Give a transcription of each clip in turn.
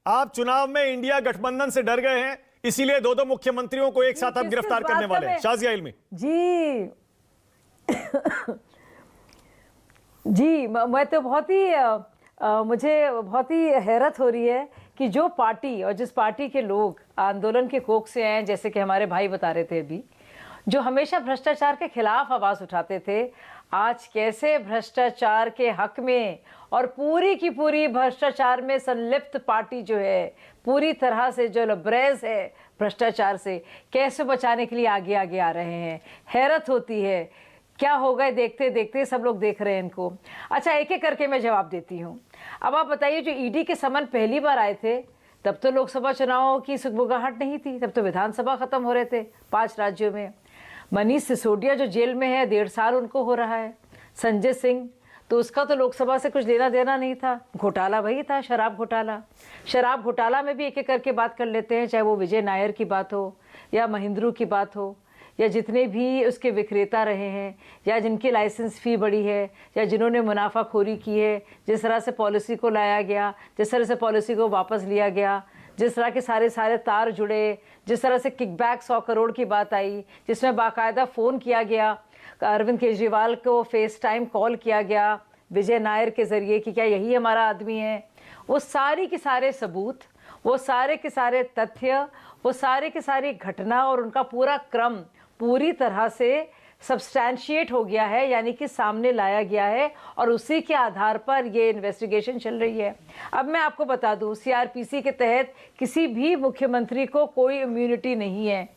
आप चुनाव में इंडिया गठबंधन से डर गए हैं, इसीलिए दो मुख्यमंत्रियों को एक साथ अब गिरफ्तार करने वाले हैं। शाजिया इल्मी जी जी, मैं तो मुझे बहुत ही हैरत हो रही है कि जो पार्टी और जिस पार्टी के लोग आंदोलन के कोख से आए, जैसे कि हमारे भाई बता रहे थे अभी, जो हमेशा भ्रष्टाचार के खिलाफ आवाज उठाते थे, आज कैसे भ्रष्टाचार के हक में और पूरी की पूरी भ्रष्टाचार में संलिप्त पार्टी जो है, पूरी तरह से जो लबरेज है भ्रष्टाचार से, कैसे बचाने के लिए आगे आगे आ रहे हैं। हैरत होती है, क्या हो गए देखते देखते, सब लोग देख रहे हैं इनको। अच्छा, एक एक करके मैं जवाब देती हूँ। अब आप बताइए, जो ईडी के समन पहली बार आए थे, तब तो लोकसभा चुनाव की सुगबुगाहट नहीं थी, तब तो विधानसभा खत्म हो रहे थे 5 राज्यों में। मनीष सिसोदिया जो जेल में है, 1.5 साल उनको हो रहा है। संजय सिंह, तो उसका तो लोकसभा से कुछ लेना देना नहीं था, घोटाला वही था, शराब घोटाला। शराब घोटाला में भी एक एक करके बात कर लेते हैं, चाहे वो विजय नायर की बात हो या महिंद्रू की बात हो, या जितने भी उसके विक्रेता रहे हैं, या जिनकी लाइसेंस फ़ी बढ़ी है, या जिन्होंने मुनाफाखोरी की है, जिस तरह से पॉलिसी को लाया गया, जिस तरह से पॉलिसी को वापस लिया गया, जिस तरह के सारे तार जुड़े, जिस तरह से किकबैक 100 करोड़ की बात आई, जिसमें बाकायदा फ़ोन किया गया, अरविंद केजरीवाल को फेस टाइम कॉल किया गया विजय नायर के ज़रिए कि क्या यही हमारा आदमी है। वो सारी के सारे सबूत, वो सारे के सारे तथ्य, वो सारे के सारी घटना और उनका पूरा क्रम पूरी तरह से सब्सटैंशिएट हो गया है, यानी कि सामने लाया गया है, और उसी के आधार पर ये इन्वेस्टिगेशन चल रही है। अब मैं आपको बता दूं, सीआरपीसी के तहत किसी भी मुख्यमंत्री को कोई इम्यूनिटी नहीं है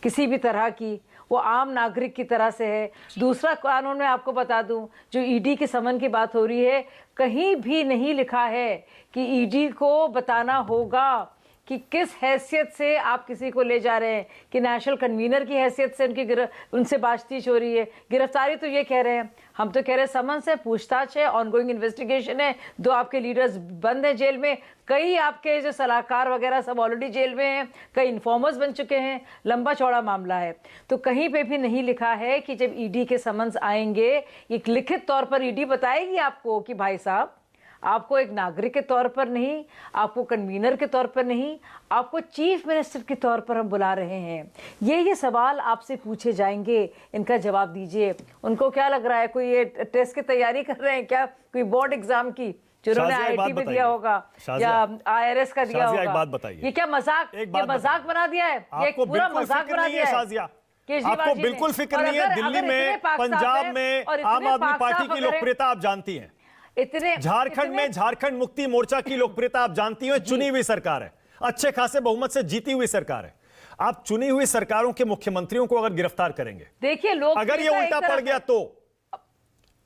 किसी भी तरह की, वो आम नागरिक की तरह से है। दूसरा कानून में आपको बता दूं, जो ईडी के समन की बात हो रही है, कहीं भी नहीं लिखा है कि ईडी को बताना होगा कि किस हैसियत से आप किसी को ले जा रहे हैं, कि नेशनल कन्वीनर की हैसियत से उनसे बातचीत हो रही है। गिरफ्तारी तो ये कह रहे हैं, हम तो कह रहे हैं समन्स है, पूछताछ है, ऑनगोइंग इन्वेस्टिगेशन है। 2 आपके लीडर्स बंद हैं जेल में, कई आपके जो सलाहकार वगैरह सब ऑलरेडी जेल में हैं, कई इन्फॉर्मर्स बन चुके हैं, लंबा चौड़ा मामला है। तो कहीं पे भी नहीं लिखा है कि जब ईडी के समन्स आएंगे, एक लिखित तौर पर ईडी बताएगी आपको कि भाई साहब, आपको एक नागरिक के तौर पर नहीं, आपको कन्वीनर के तौर पर नहीं, आपको चीफ मिनिस्टर के तौर पर हम बुला रहे हैं। ये सवाल आपसे पूछे जाएंगे, इनका जवाब दीजिए। उनको क्या लग रहा है, कोई ये टेस्ट की तैयारी कर रहे हैं क्या, कोई बोर्ड एग्जाम की, जिन्होंने आईआईटी में दिया होगा या आईआरएस का दिया होगा? बात बताइए, ये क्या मजाक, ये मजाक बना दिया है, ये पूरा मजाक बना दिया है। आपको बिल्कुल फिक्र नहीं है? दिल्ली में, पंजाब में आम आदमी पार्टी की लोकप्रियता आप जानती हैं, झारखंड में झारखंड मुक्ति मोर्चा की लोकप्रियता आप जानती हैं, चुनी हुई सरकार है, अच्छे खासे बहुमत से जीती हुई सरकार है। आप चुनी हुई सरकारों के मुख्यमंत्रियों को अगर गिरफ्तार करेंगे, देखिए लोग, अगर ये उल्टा पड़ गया तो,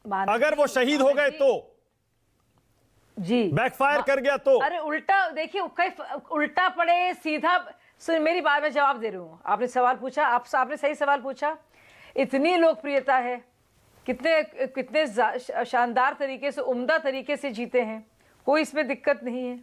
अगर वो शहीद हो गए तो जी, बैकफायर कर गया तो, अरे उल्टा देखिए, उल्टा पड़े सीधा। सुन, मेरी बात में जवाब दे रही हूं। आपने सवाल पूछा, आपने सही सवाल पूछा। इतनी लोकप्रियता है, कितने शानदार तरीके से, उम्दा तरीके से जीते हैं, कोई इसमें दिक्कत नहीं है।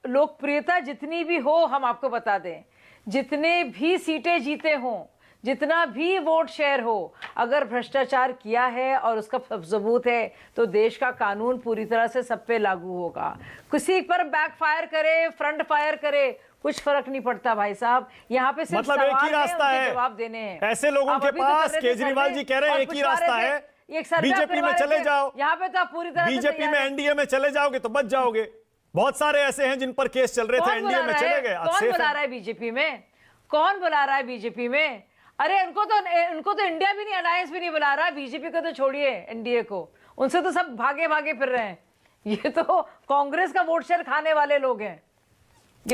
लोकप्रियता जितनी भी हो, हम आपको बता दें, जितने भी सीटें जीते हों, जितना भी वोट शेयर हो, अगर भ्रष्टाचार किया है और उसका सबूत है, तो देश का कानून पूरी तरह से सब पे लागू होगा। किसी पर बैकफायर करे, फ्रंट फायर करे, कुछ फर्क नहीं पड़ता भाई साहब। यहाँ पे सिर्फ मतलब एक ही रास्ता है, जवाब देने हैं ऐसे लोगों के पास। केजरीवाल जी कह रहे हैं एक ही रास्ता है, बीजेपी में चले जाओ। यहाँ पे तो आप पूरी तरह बीजेपी में, एनडीए में चले जाओगे तो बच जाओगे। बहुत सारे ऐसे हैं जिन पर केस चल रहे थे, एनडीए में चले गए। कौन बुला रहा है बीजेपी में? कौन बुला रहा है बीजेपी में? अरे उनको तो इंडिया भी नहीं, अलायंस भी नहीं बुला रहा। बीजेपी को तो छोड़िए, एनडीए को, उनसे तो सब भागे भागे फिर रहे हैं। ये तो कांग्रेस का वोट शेयर खाने वाले लोग हैं।